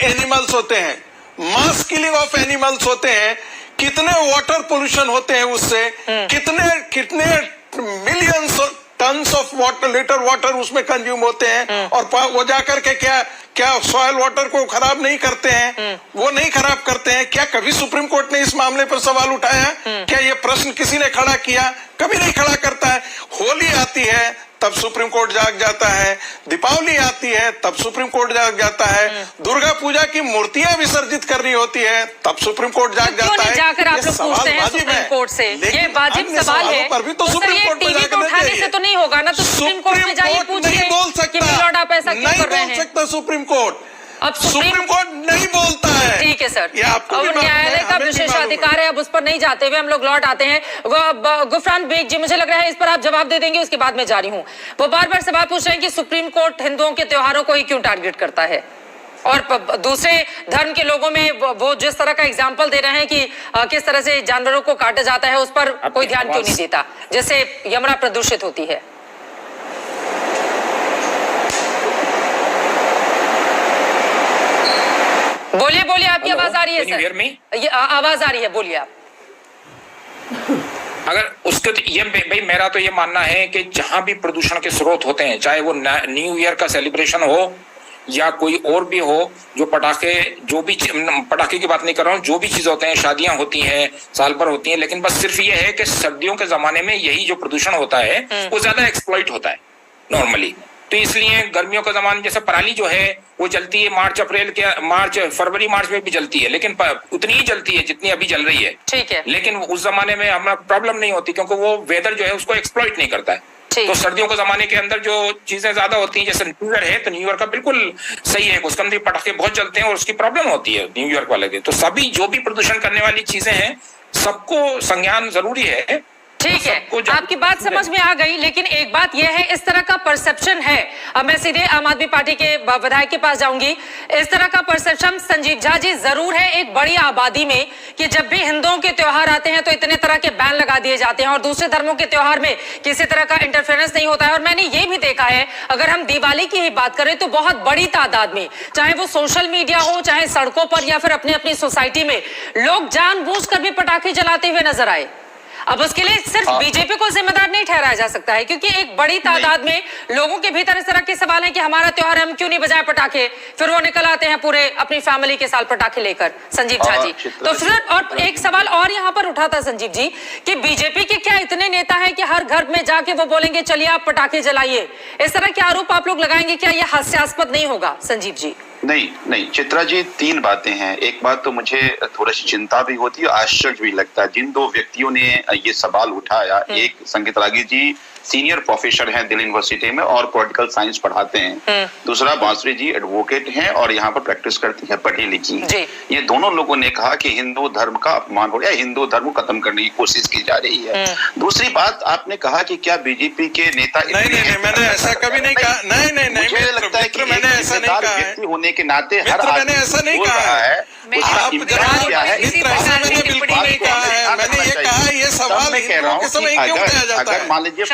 Animals होते हैं, mass killing of animals होते हैं, कितने वाटर पोल्यूशन होते हैं उससे, कितने millions tons of water, litre water उसमें कंज्यूम होते हैं, और वो जाकर के क्या सॉयल वाटर को खराब नहीं करते हैं? वो नहीं खराब करते हैं। क्या कभी सुप्रीम कोर्ट ने इस मामले पर सवाल उठाया? क्या ये प्रश्न किसी ने खड़ा किया? कभी नहीं खड़ा करता है। होली आती है तब सुप्रीम कोर्ट जाग जाता है, दीपावली आती है तब सुप्रीम कोर्ट जाग जाता है, दुर्गा पूजा की मूर्तियां विसर्जित करनी होती है तब सुप्रीम कोर्ट जाग जाता है। जाकर आप लोग पूछते हैं सुप्रीम कोर्ट से, ये वाजिब सवाल है, पर भी तो सुप्रीम कोर्ट टीवी पे उठाने से तो नहीं होगा ना, तो सुप्रीम कोर्ट में जाइए पूछिए। नहीं बोल सकता, नहीं बोल सकता सुप्रीम कोर्ट। अब सुप्रीम कोर्ट नहीं बोलता है। ठीक है सर, अब न्यायालय का विशेषाधिकार है, अब उस पर नहीं जाते हुए हम लोग लौट आते हैं। गुफरान बेग जी, मुझे लग रहा है इस पर आप जवाब दे देंगे, उसके बाद मैं जारी हूँ। वो बार बार सवाल पूछ रहे हैं कि सुप्रीम कोर्ट हिंदुओं के त्योहारों को ही क्यों टारगेट करता है, और दूसरे धर्म के लोगों में वो जिस तरह का एग्जाम्पल दे रहे हैं कि किस तरह से जानवरों को काटा जाता है, उस पर कोई ध्यान क्यों नहीं देता, जिससे यमुना प्रदूषित होती है। बोलिए बोलिए, आपकी आवाज आ रही है सर? ये आवाज आ रही है, बोलिए आप। अगर उसके ये भाई मेरा तो ये मानना है कि जहां भी प्रदूषण के स्रोत होते हैं, चाहे वो न्यू ईयर का सेलिब्रेशन हो या कोई और भी हो, जो पटाखे, जो भी पटाखे की बात नहीं कर रहा हूँ, जो भी चीज होते हैं, शादियां होती हैं, साल भर होती हैं, लेकिन बस सिर्फ ये है कि सर्दियों के जमाने में यही जो प्रदूषण होता है वो ज्यादा एक्सप्लॉइट होता है नॉर्मली। तो इसलिए गर्मियों का जमाना, जैसे पराली जो है वो जलती है मार्च फरवरी मार्च में भी जलती है, लेकिन उतनी ही जलती है जितनी अभी जल रही है। ठीक है। लेकिन उस जमाने में हमें प्रॉब्लम नहीं होती, क्योंकि वो वेदर जो है उसको एक्सप्लॉइट नहीं करता है। तो सर्दियों के जमाने के अंदर जो चीजें ज्यादा होती हैं, जैसे न्यू ईयर है, तो न्यू ईयर का बिल्कुल सही है, उसके अंदर पटाखे बहुत जलते हैं और उसकी प्रॉब्लम होती है न्यू ईयर वाले दिन। तो सभी जो भी प्रदूषण करने वाली चीजें हैं, सबको संज्ञान जरूरी है। ठीक है, आपकी बात समझ में आ गई, लेकिन एक बात यह है, इस तरह का परसेप्शन है। अब मैं सीधे आम आदमी पार्टी के विधायक के पास जाऊंगी। इस तरह का परसेप्शन संजीव झा जी जरूर है एक बड़ी आबादी में, कि जब भी हिंदुओं के त्योहार आते हैं तो इतने तरह के बैन लगा दिए जाते हैं और दूसरे धर्मों के त्योहार में किसी तरह का इंटरफेरेंस नहीं होता है। और मैंने ये भी देखा है, अगर हम दिवाली की ही बात करें तो बहुत बड़ी तादाद में, चाहे वो सोशल मीडिया हो, चाहे सड़कों पर या फिर अपनी अपनी सोसाइटी में, लोग जानबूझकर भी पटाखे जलाते हुए नजर आए। अब उसके लिए सिर्फ बीजेपी को जिम्मेदार नहीं ठहराया जा सकता है, क्योंकि एक बड़ी तादाद में लोगों के भीतर इस तरह के सवाल हैं कि हमारा त्योहार है, हम क्यों नहीं बजाए पटाखे, फिर वो निकल आते हैं पूरे अपनी फैमिली के साथ पटाखे लेकर। संजीव झा जी, तो फिर और एक सवाल और यहाँ पर उठा था संजीव जी, कि बीजेपी के क्या इतने नेता हैं कि हर घर में जाके वो बोलेंगे चलिए आप पटाखे जलाइए, इस तरह के आरोप आप लोग लगाएंगे, क्या यह हास्यास्पद नहीं होगा संजीव जी? नहीं चित्रा जी, तीन बातें हैं। एक बात तो मुझे थोड़ी सी चिंता भी होती है, आश्चर्य भी लगता है। जिन दो व्यक्तियों ने ये सवाल उठाया, एक संगीत रागी जी सीनियर प्रोफेसर हैं दिल्ली यूनिवर्सिटी में और पॉलिटिकल साइंस पढ़ाते हैं, दूसरा बांसुरी जी एडवोकेट हैं और यहाँ पर प्रैक्टिस करती है, पढ़ी लिखी। ये दोनों लोगों ने कहा कि हिंदू धर्म का अपमान हो रहा है, हिंदू धर्म को खत्म करने की कोशिश की जा रही है। दूसरी बात, आपने कहा कि क्या बीजेपी के नेता, नहीं, मैंने ऐसा कभी नहीं कहा। नहीं, मुझे लगता है कि मैंने ऐसा नहीं कहा व्यक्ति होने के नाते हर मैंने ऐसा नहीं कहा है। मैंने ये कहा, ये सवाल मैं कह रहा हूँ कि अगर मान लीजिए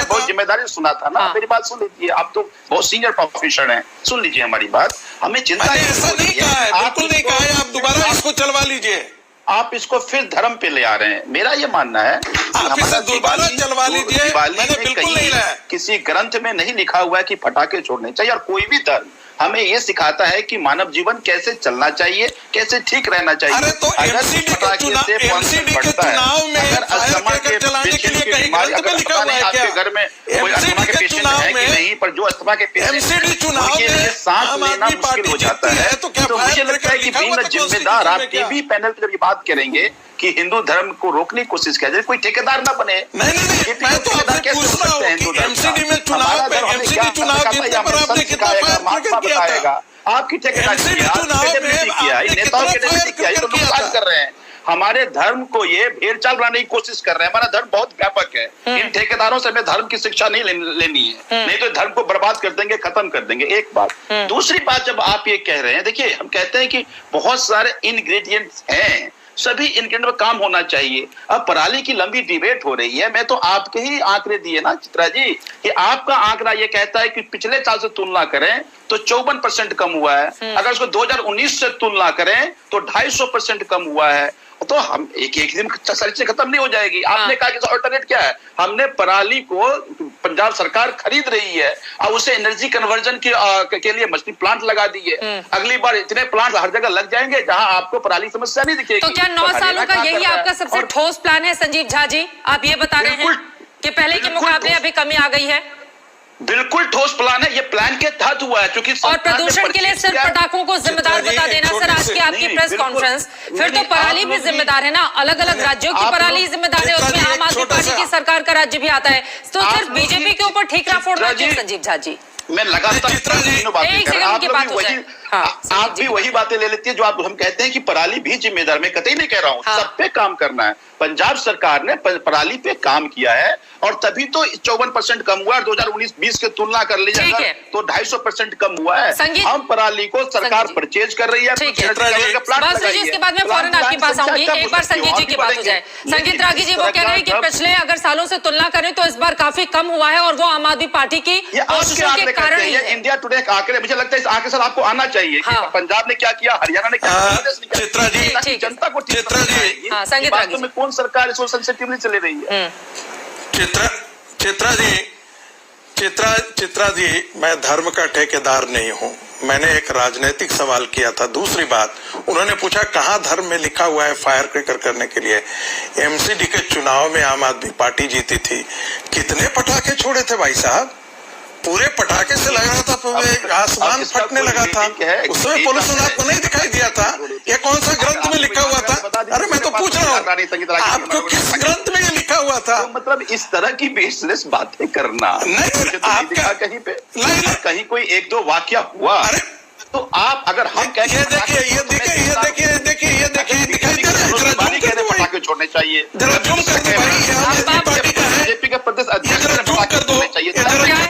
बहुत जिम्मेदारी सुना था ना, मेरी बात सुन लीजिए, आप तो बहुत सीनियर प्रोफेसर हैं, सुन लीजिए हमारी बात। हमें चिंता ऐसा नहीं कहा है, बिल्कुल नहीं कहा है, आप दोबारा इसको चलवा लीजिए। आप इसको फिर धर्म पे ले आ रहे हैं। मेरा ये मानना है हमारा दोबारा चलवा लीजिए, मैंने बिल्कुल नहीं लाया। किसी ग्रंथ में नहीं लिखा हुआ है कि पटाखे छोड़ने चाहिए, और कोई भी धर्म हमें ये सिखाता है कि मानव जीवन कैसे चलना चाहिए, कैसे ठीक रहना चाहिए। अरे तो एमसीडी के चुनाव में अस्थमा के चलाने के लिए कहीं ग्रंथ में लिखा हुआ है क्या? घर में कोई अस्थमा के पेशेंट है कि नहीं, पर जो अस्थमा के पेशेंट एमसीडी चुनाव में सांस लेना मुश्किल हो जाता है। तो मुझे लगता है कि बिना जिम्मेदार आप टीवी पैनल पर जब ये बात करेंगे कि हिंदू धर्म को रोकने की कोशिश किया जाए, कोई ठेकेदार ना बने। नहीं, मैं तो आपसे पूछता हूं कि एमसीडी में चुनाव जीतने पर आपने कितना फायर किया था? आपकी ठेकेदारी किया, नेताओं के तो नुकसान कर रहे हैं। हमारे धर्म को ये भेड़ चाल बनाने की कोशिश कर रहे हैं। हमारा धर्म बहुत व्यापक है, इन ठेकेदारों से हमें धर्म की शिक्षा नहीं लेनी है, नहीं तो धर्म को बर्बाद कर देंगे, खत्म कर देंगे। एक बात। दूसरी बात, जब आप ये कह रहे हैं, देखिए हम कहते हैं कि बहुत सारे इंग्रेडिएंट्स हैं सभी इंक्रीमेंट में काम होना चाहिए। अब पराली की लंबी डिबेट हो रही है, मैं तो आपके ही आंकड़े दिए ना चित्रा जी, कि आपका आंकड़ा ये कहता है कि पिछले साल से तुलना करें तो 54% कम हुआ है, अगर उसको 2019 से तुलना करें तो 250% कम हुआ है। तो हम एक दिन से खत्म नहीं हो जाएगी। आपने कहा कि अल्टरनेट क्या है, हमने पराली को पंजाब सरकार खरीद रही है और उसे एनर्जी कन्वर्जन के लिए मछली प्लांट लगा दी है। अगली बार इतने प्लांट हर जगह लग जाएंगे जहां आपको पराली समस्या नहीं दिखेगी। तो क्या 9 सालों का यही आपका सबसे ठोस प्लान है संजीव झा जी? आप ये बता रहे हैं कि पहले के मुकाबले अभी कमी आ गई है? बिल्कुल ठोस प्लान है, ये प्लान के तहत हुआ है, क्योंकि और प्रदूषण के लिए सिर्फ पटाखों को जिम्मेदार बता देना सर आज की आपकी प्रेस कॉन्फ्रेंस, फिर तो पराली भी जिम्मेदार है ना, अलग अलग राज्यों की पराली जिम्मेदार है, उसमें आम आदमी पार्टी की सरकार का राज्य भी आता है, तो सिर्फ बीजेपी के ऊपर ठीकरा फोड़ना चाहिए संजीव झा जी? मैं लगातार आप भी वही बातें ले लेती है जो आप हम कहते हैं कि पराली भी जिम्मेदार, मैं कतई नहीं कह रहा हूँ, सब पे काम करना है। पंजाब सरकार ने पराली पे काम किया है और तभी तो 54% कम हुआ है। 2019-20 की तुलना कर लीजिए तो 250% कम हुआ है। हम पराली को सरकार परचेज कर रही है। इसके बाद में फौरन आपके पास आऊंगी, एक बार संगीत जी की बात हो जाए। संगीत रागी जी वो कह रहे हैं कि पिछले अगर सालों से तुलना करें तो इस बार काफी कम हुआ है और वो आम आदमी पार्टी की कोशिशों के कारण ही है। इंडिया टुडे के आंकड़े, मुझे लगता है इस आंकड़े से आपको आना चाहिए। पंजाब ने क्या किया, हरियाणा ने क्या किया, चित्रा जी, जनता को चित्रा जी, संगीत रागी में कौन सरकार इसको सेंसिटिवली चले रही है? चित्रा जी, मैं धर्म का ठेकेदार नहीं हूं, मैंने एक राजनीतिक सवाल किया था। दूसरी बात, उन्होंने पूछा कहां धर्म में लिखा हुआ है फायर क्रैकर करने के लिए। एमसीडी के चुनाव में आम आदमी पार्टी जीती थी, कितने पटाखे छोड़े थे भाई साहब, पूरे पटाखे से लग रहा था, आसमान फटने लगा था, उसमें पोल्यूशन आपको नहीं दिखाई दिया था? ये कौन सा ग्रंथ में लिखा हुआ था? अरे मैं तो पूछ रहा हूँ, आपको किस ग्रंथ में ये लिखा हुआ था? मतलब इस तरह की बेसलेस बातें करना नहीं, आपका कहीं पे कहीं कोई एक दो वाकया हुआ तो आप अगर हम कहते ये देखिए दिखाई दे रहा है, पटाखे छोड़ने चाहिए।